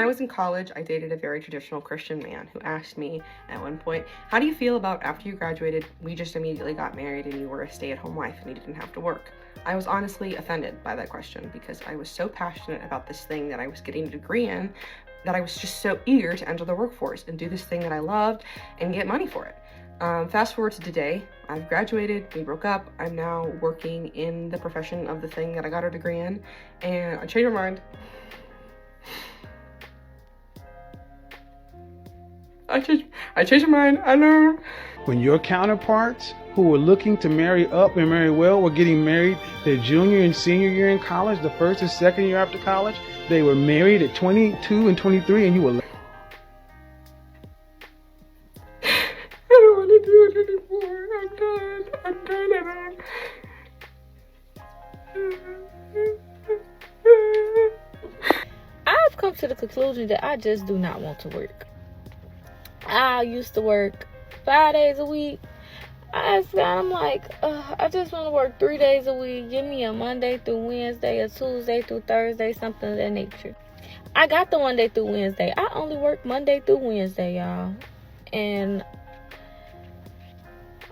When I was in college, I dated a very traditional Christian man who asked me at one point, how do you feel about after you graduated, we just immediately got married and you were a stay-at-home wife and you didn't have to work? I was honestly offended by that question because I was so passionate about this thing that I was getting a degree in that I was just so eager to enter the workforce and do this thing that I loved and get money for it. Fast forward to today, I've graduated, we broke up, I'm now working in the profession of the thing that I got a degree in, and I changed my mind. I changed my mind, I know. When your counterparts who were looking to marry up and marry well were getting married their junior and senior year in college, the first and second year after college, they were married at 22 and 23 and you were... I don't want to do it anymore. I'm done. I've come to the conclusion that I just do not want to work. I used to work 5 days a week. I'm like, I just want to work 3 days a week. Give me a Monday through Wednesday, a Tuesday through Thursday, something of that nature. I got the Monday through Wednesday. I only work Monday through Wednesday, y'all. And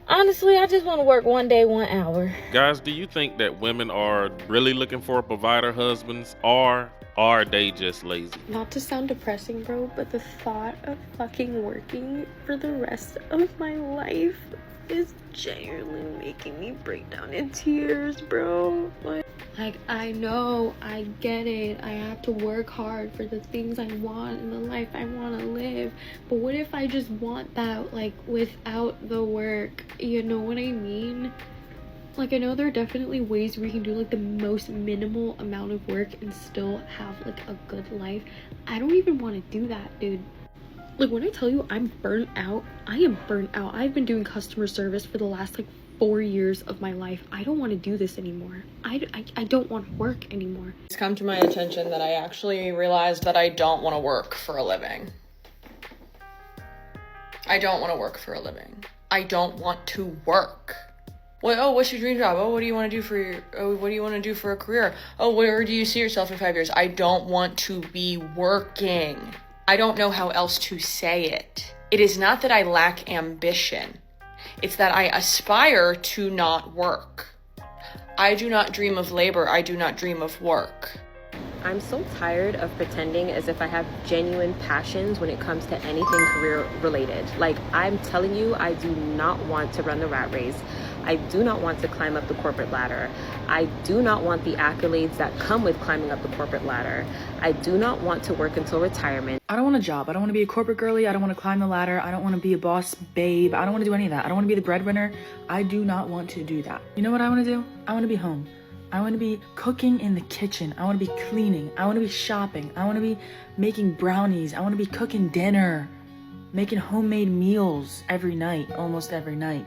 honestly, I just want to work 1 day, 1 hour. Guys, do you think that women are really looking for provider husbands, or are they just lazy? Not to sound depressing, bro, but the thought of fucking working for the rest of my life is genuinely making me break down in tears, bro. Like, I know, I get it. I have to work hard for the things I want in the life I want to live. But what if I just want that, like, without the work? You know what I mean? Like, I know there are definitely ways where you can do, like, the most minimal amount of work and still have, like, a good life. I don't even want to do that, dude. Like, when I tell you I'm burnt out, I am burnt out. I've been doing customer service for the last, like, 4 years of my life. I don't want to do this anymore. I don't want to work anymore. It's come to my attention that I actually realized that I don't want to work for a living. I don't want to work for a living. I don't want to work. What's your dream job? What do you want to do for a career? Where do you see yourself in 5 years? I don't want to be working. I don't know how else to say it. It is not that I lack ambition. It's that I aspire to not work. I do not dream of labor. I do not dream of work. I'm so tired of pretending as if I have genuine passions when it comes to anything career related. Like, I'm telling you, I do not want to run the rat race. I do not want to climb up the corporate ladder. I do not want the accolades that come with climbing up the corporate ladder. I do not want to work until retirement. I don't want a job. I don't want to be a corporate girly. I don't want to climb the ladder. I don't want to be a boss babe. I don't want to do any of that. I don't want to be the breadwinner. I do not want to do that. You know what I want to do? I want to be home. I want to be cooking in the kitchen. I want to be cleaning. I want to be shopping. I want to be making brownies. I want to be cooking dinner, making homemade meals every night, almost every night.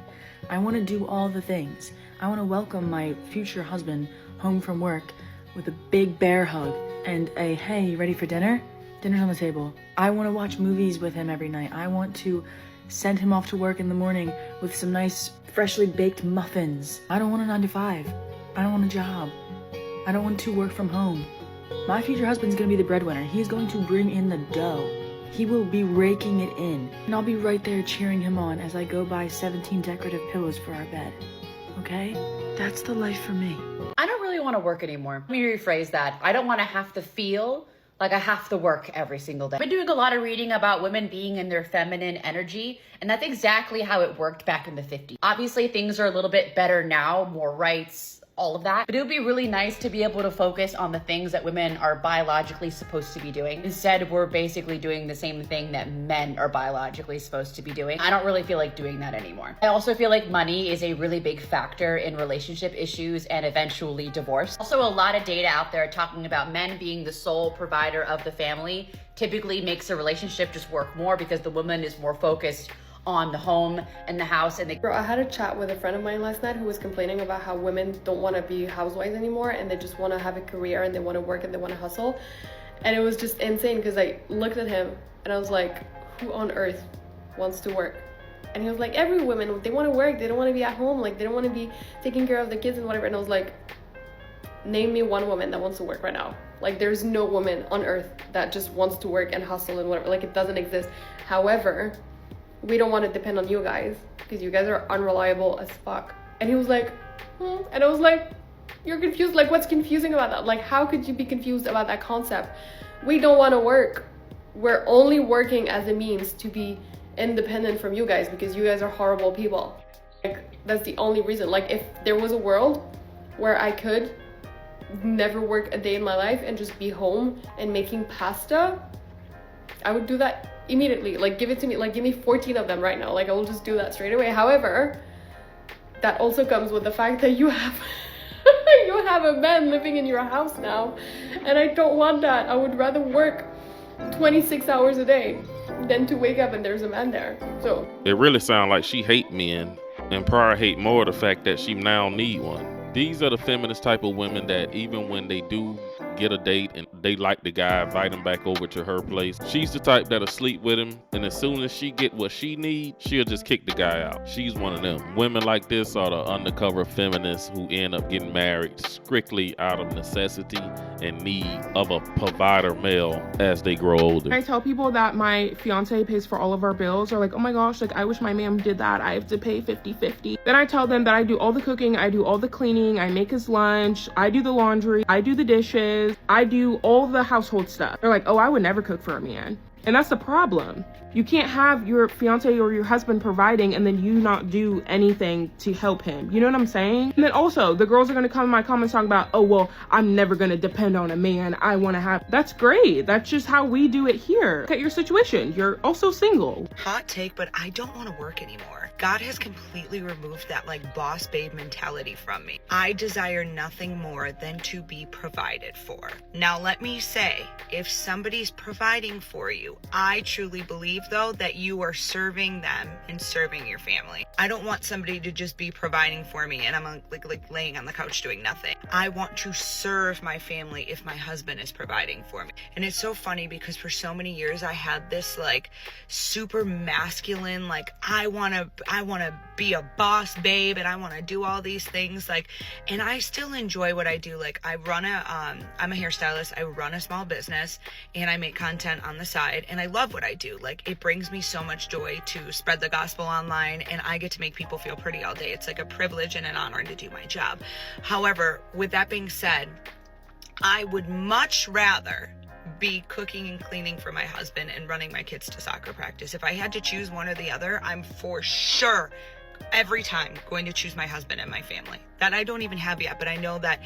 I want to do all the things. I want to welcome my future husband home from work with a big bear hug and a, hey, you ready for dinner? Dinner's on the table. I want to watch movies with him every night. I want to send him off to work in the morning with some nice freshly baked muffins. I don't want a 9-to-5. I don't want a job. I don't want to work from home. My future husband's gonna be the breadwinner. He's going to bring in the dough. He will be raking it in. And I'll be right there cheering him on as I go buy 17 decorative pillows for our bed. Okay? That's the life for me. I don't really want to work anymore. Let me rephrase that. I don't want to have to feel like I have to work every single day. I've been doing a lot of reading about women being in their feminine energy, and that's exactly how it worked back in the 50s. Obviously, things are a little bit better now, more rights, all of that. But it would be really nice to be able to focus on the things that women are biologically supposed to be doing. Instead, we're basically doing the same thing that men are biologically supposed to be doing. I don't really feel like doing that anymore. I also feel like money is a really big factor in relationship issues and eventually divorce. Also, a lot of data out there talking about men being the sole provider of the family typically makes a relationship just work more because the woman is more focused on the home and the house and the... Bro, I had a chat with a friend of mine last night who was complaining about how women don't want to be housewives anymore and they just want to have a career and they want to work and they want to hustle. And it was just insane because I looked at him and I was like, who on earth wants to work? And he was like, every woman, they want to work, they don't want to be at home, like they don't want to be taking care of the kids and whatever. And I was like, Name me one woman that wants to work right now. Like, there's no woman on earth that just wants to work and hustle and whatever. Like, it doesn't exist. However, we don't want to depend on you guys because you guys are unreliable as fuck. And he was like, and I was like, you're confused. Like, what's confusing about that? Like, how could you be confused about that concept? We don't want to work. We're only working as a means to be independent from you guys because you guys are horrible people. Like, that's the only reason. Like, if there was a world where I could never work a day in my life and just be home and making pasta, I would do that immediately. Like, give it to me. Like, give me 14 of them right now. Like, I will just do that straight away. However, that also comes with the fact that you have you have a man living in your house now, and I don't want that. I would rather work 26 hours a day than to wake up and there's a man there. So it really sounds like she hate men and probably hate more the fact that she now need one. These are the feminist type of women that even when they do get a date and they like the guy, invite him back over to her place, she's the type that'll sleep with him, and as soon as she get what she need, she'll just kick the guy out. She's one of them. Women like this are the undercover feminists who end up getting married strictly out of necessity and need of a provider male as they grow older. I tell people that my fiance pays for all of our bills, or like, oh my gosh, like I wish my man did that. I have to pay 50-50. Then I tell them that I do all the cooking, I do all the cleaning, I make his lunch, I do the laundry, I do the dishes, I do all the household stuff. They're like, oh, I would never cook for a man. And that's the problem. You can't have your fiance or your husband providing and then you not do anything to help him. You know what I'm saying? And then also, the girls are going to come in my comments talking about, oh, well, I'm never going to depend on a man. I want to have... That's great. That's just how we do it here. Look at your situation. You're also single. Hot take, but I don't want to work anymore. God has completely removed that like boss babe mentality from me. I desire nothing more than to be provided for. Now, let me say, if somebody's providing for you, I truly believe though that you are serving them and serving your family. I don't want somebody to just be providing for me and I'm like laying on the couch doing nothing. I want to serve my family if my husband is providing for me. And it's so funny because for so many years I had this like super masculine, like I want to be a boss babe and I want to do all these things, like, and I still enjoy what I do. Like I'm a hairstylist, I run a small business and I make content on the side and I love what I do. Like it brings me so much joy to spread the gospel online and I get to make people feel pretty all day. It's like a privilege and an honor to do my job. However, with that being said, I would much rather be cooking and cleaning for my husband and running my kids to soccer practice. If I had to choose one or the other, I'm for sure every time going to choose my husband and my family. That I don't even have yet, but I know that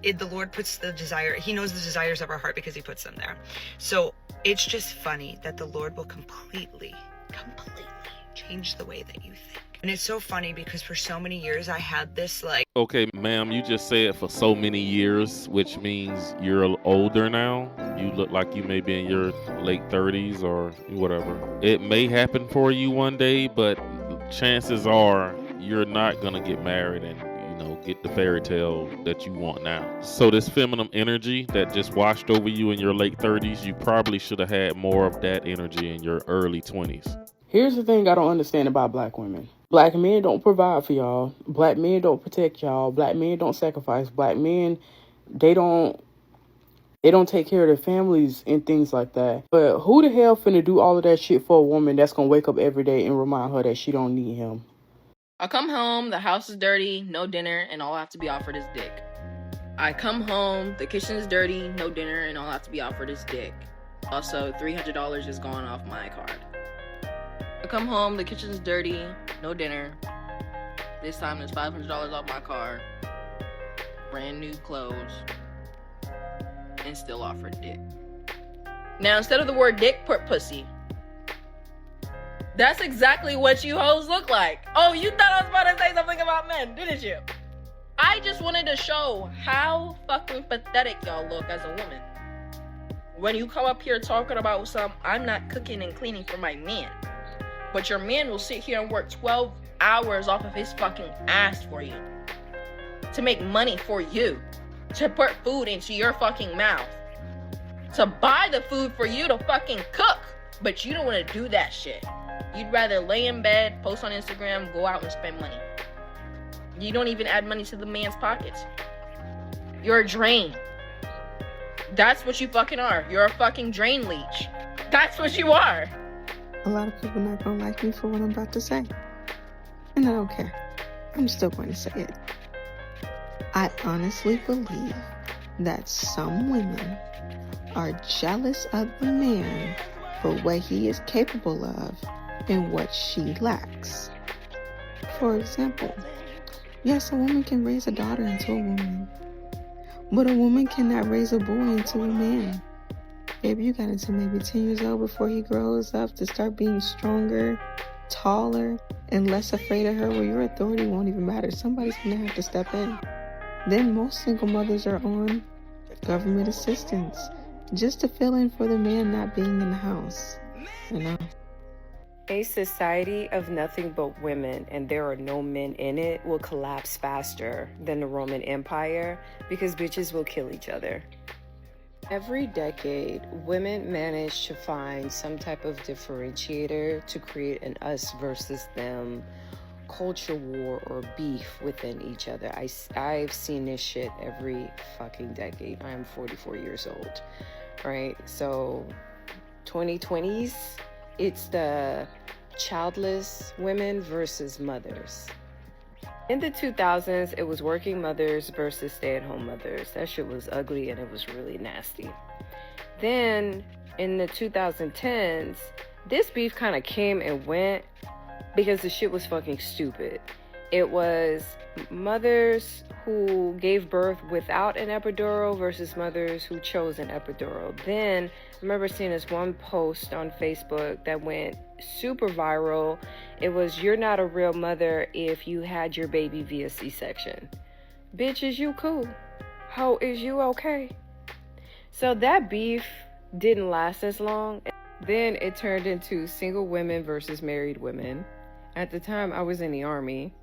the Lord puts the desire, he knows the desires of our heart because he puts them there. So it's just funny that the Lord will completely change the way that you think. And it's so funny because for so many years I had this like... Okay, ma'am, you just said for so many years, which means you're older now. You look like you may be in your late 30s or whatever. It may happen for you one day, but chances are you're not going to get married and, get the fairy tale that you want now. So this feminine energy that just washed over you in your late 30s, you probably should have had more of that energy in your early 20s. Here's the thing I don't understand about black women. Black men don't provide for y'all. Black men don't protect y'all. Black men don't sacrifice. Black men, they don't take care of their families and things like that. But who the hell finna do all of that shit for a woman that's gonna wake up every day and remind her that she don't need him? I come home, the house is dirty, no dinner, and all I have to be offered is dick. I come home, the kitchen is dirty, no dinner, and all I have to be offered is dick. Also, $300 is gone off my card. I come home, the kitchen's dirty, no dinner. This time there's $500 off my card. Brand new clothes. And still offered dick. Now instead of the word dick, put pussy. That's exactly what you hoes look like. Oh, you thought I was about to say something about men, didn't you? I just wanted to show how fucking pathetic y'all look as a woman. When you come up here talking about I'm not cooking and cleaning for my man. But your man will sit here and work 12 hours off of his fucking ass for you. To make money for you. To put food into your fucking mouth. To buy the food for you to fucking cook. But you don't want to do that shit. You'd rather lay in bed, post on Instagram, go out and spend money. You don't even add money to the man's pockets. You're a drain. That's what you fucking are. You're a fucking drain leech. That's what you are. A lot of people not gonna like me for what I'm about to say. And I don't care. I'm still going to say it. I honestly believe that some women are jealous of the man for what he is capable of and what she lacks. For example, yes, a woman can raise a daughter into a woman, but a woman cannot raise a boy into a man. Baby, you got until maybe 10 years old before he grows up to start being stronger, taller, and less afraid of her, where your authority won't even matter. Somebody's gonna have to step in. Then most single mothers are on government assistance just to fill in for the man not being in the house, you know? A society of nothing but women and there are no men in it will collapse faster than the Roman Empire because bitches will kill each other. Every decade, women manage to find some type of differentiator to create an us versus them culture war or beef within each other. I've seen this shit every fucking decade. I'm 44 years old, right? So 2020s, it's the childless women versus mothers. In the 2000s, it was working mothers versus stay-at-home mothers. That shit was ugly and it was really nasty. Then in the 2010s, this beef kind of came and went because the shit was fucking stupid. It was mothers who gave birth without an epidural versus mothers who chose an epidural. Then I remember seeing this one post on Facebook that went super viral. It was, you're not a real mother if you had your baby via C-section. Bitch, is you cool? Ho, is you okay? So that beef didn't last as long. Then it turned into single women versus married women. At the time, I was in the Army.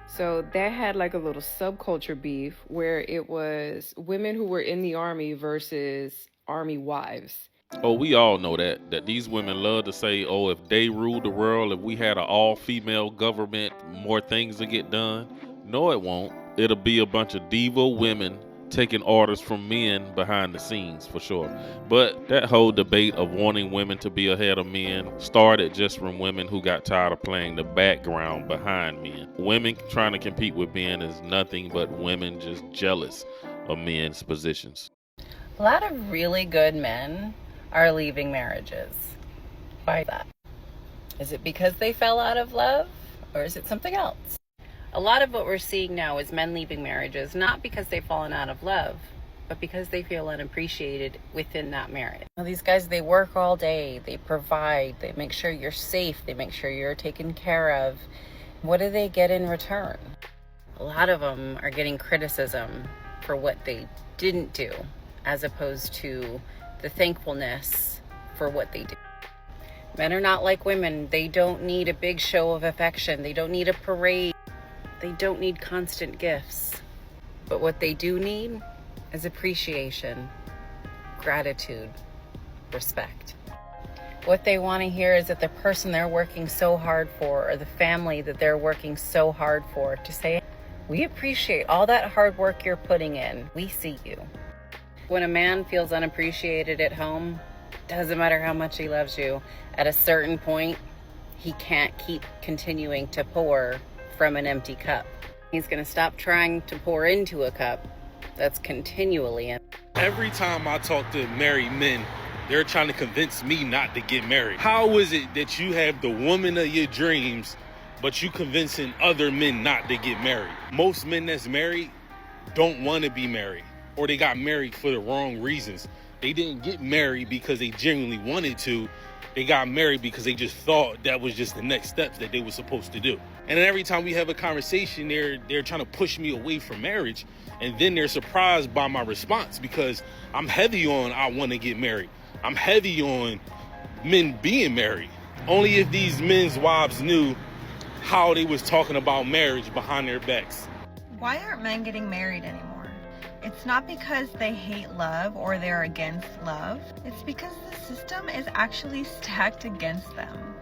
So that had like a little subculture beef where it was women who were in the Army versus Army wives. Oh, we all know that these women love to say, oh, if they ruled the world, if we had an all-female government, more things would get done. No, it won't. It'll be a bunch of diva women taking orders from men behind the scenes, for sure. But that whole debate of wanting women to be ahead of men started just from women who got tired of playing the background behind men. Women trying to compete with men is nothing but women just jealous of men's positions. A lot of really good men are leaving marriages. Why that? Is it because they fell out of love, or is it something else? A lot of what we're seeing now is men leaving marriages, not because they've fallen out of love, but because they feel unappreciated within that marriage. Now, these guys, they work all day, they provide, they make sure you're safe, they make sure you're taken care of. What do they get in return? A lot of them are getting criticism for what they didn't do, as opposed to the thankfulness for what they did. Men are not like women. They don't need a big show of affection. They don't need a parade. They don't need constant gifts. But what they do need is appreciation, gratitude, respect. What they want to hear is that the person they're working so hard for, or the family that they're working so hard for, to say, we appreciate all that hard work you're putting in. We see you. When a man feels unappreciated at home, doesn't matter how much he loves you, at a certain point, he can't keep continuing to pour from an empty cup. He's going to stop trying to pour into a cup that's continually empty. Every time I talk to married men, they're trying to convince me not to get married. How is it that you have the woman of your dreams, but you convincing other men not to get married? Most men that's married don't want to be married, or they got married for the wrong reasons. They didn't get married because they genuinely wanted to. They got married because they just thought that was just the next steps that they were supposed to do. And then every time we have a conversation, they're trying to push me away from marriage. And then they're surprised by my response because I'm heavy on I want to get married. I'm heavy on men being married. Only if these men's wives knew how they was talking about marriage behind their backs. Why aren't men getting married anymore? It's not because they hate love or they're against love. It's because the system is actually stacked against them.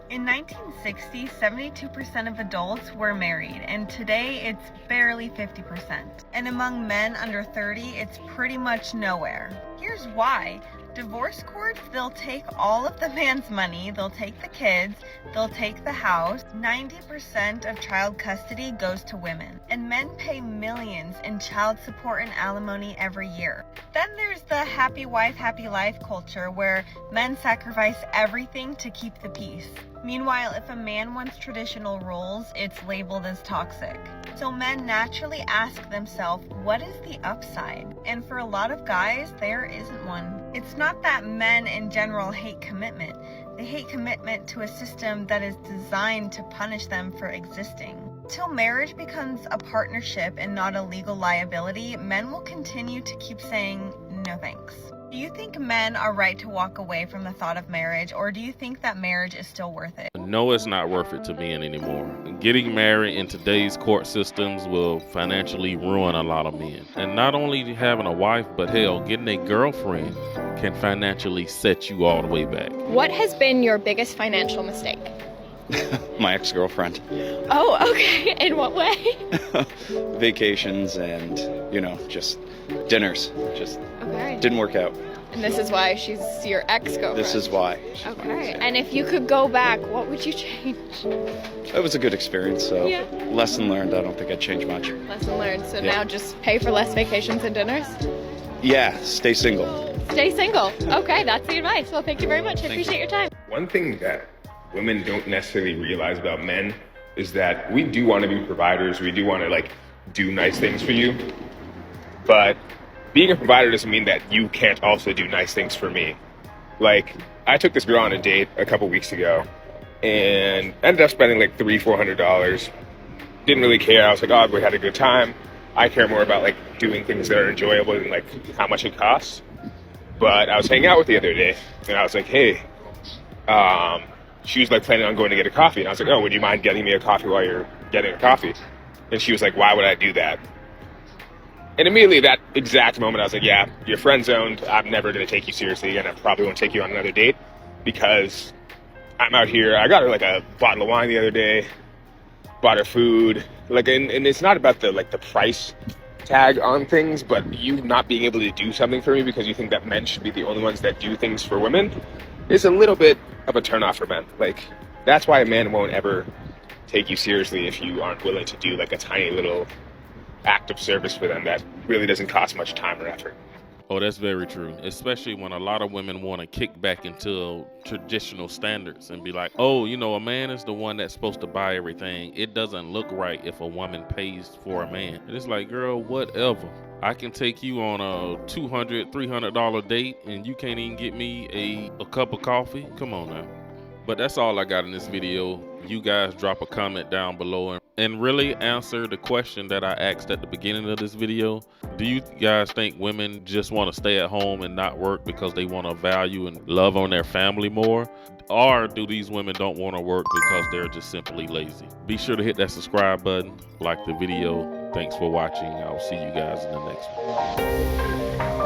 In 1960, 72% of adults were married, and today it's barely 50%. And among men under 30, it's pretty much nowhere. Here's why. Divorce courts, they'll take all of the man's money, they'll take the kids, they'll take the house. 90% of child custody goes to women, and men pay millions in child support and alimony every year. Then there's the happy wife, happy life culture where men sacrifice everything to keep the peace. Meanwhile, if a man wants traditional roles, it's labeled as toxic. So men naturally ask themselves, what is the upside? And for a lot of guys, there isn't one. It's not that men in general hate commitment. They hate commitment to a system that is designed to punish them for existing. Till marriage becomes a partnership and not a legal liability, men will continue to keep saying, no thanks. Do you think men are right to walk away from the thought of marriage, or do you think that marriage is still worth it? No, it's not worth it to men anymore. Getting married in today's court systems will financially ruin a lot of men. And not only having a wife, but hell, getting a girlfriend can financially set you all the way back. What has been your biggest financial mistake? My ex-girlfriend. Oh, okay. In what way? Vacations and, just dinners. Just didn't work out. And this is why she's your ex-girlfriend? This is why. Okay. And if you could go back, what would you change? It was a good experience, so yeah. Lesson learned. I don't think I'd change much. Lesson learned. So Yeah. now just pay for less vacations and dinners? Yeah, stay single. Stay single. Okay, that's the advice. Well, thank you very much. I appreciate your time. One thing that women don't necessarily realize about men is that we do want to be providers. We do want to do nice things for you. But being a provider doesn't mean that you can't also do nice things for me. I took this girl on a date a couple weeks ago and ended up spending $300-400. Didn't really care. I was like, oh, we had a good time. I care more about doing things that are enjoyable than how much it costs. But I was hanging out with the other day and I was like, hey, she was planning on going to get a coffee. And I was like, oh, would you mind getting me a coffee while you're getting a coffee? And she was like, why would I do that? And immediately that exact moment, I was like, yeah, you're friend zoned. I'm never going to take you seriously. And I probably won't take you on another date because I'm out here. I got her a bottle of wine the other day, bought her food. And it's not about the price tag on things, but you not being able to do something for me because you think that men should be the only ones that do things for women is a little bit of a turnoff for men. That's why a man won't ever take you seriously if you aren't willing to do a tiny little act of service for them that really doesn't cost much time or effort. Oh, that's very true. Especially when a lot of women want to kick back into traditional standards and be like, oh, a man is the one that's supposed to buy everything. It doesn't look right if a woman pays for a man. And it's like, girl, whatever. I can take you on a $200, $300 date and you can't even get me a cup of coffee. Come on now. But that's all I got in this video. You guys drop a comment down below and really answer the question that I asked at the beginning of this video. Do you guys think women just want to stay at home and not work because they want to value and love on their family more? Or do these women don't want to work because they're just simply lazy? Be sure to hit that subscribe button, like the video. Thanks for watching. I'll see you guys in the next one.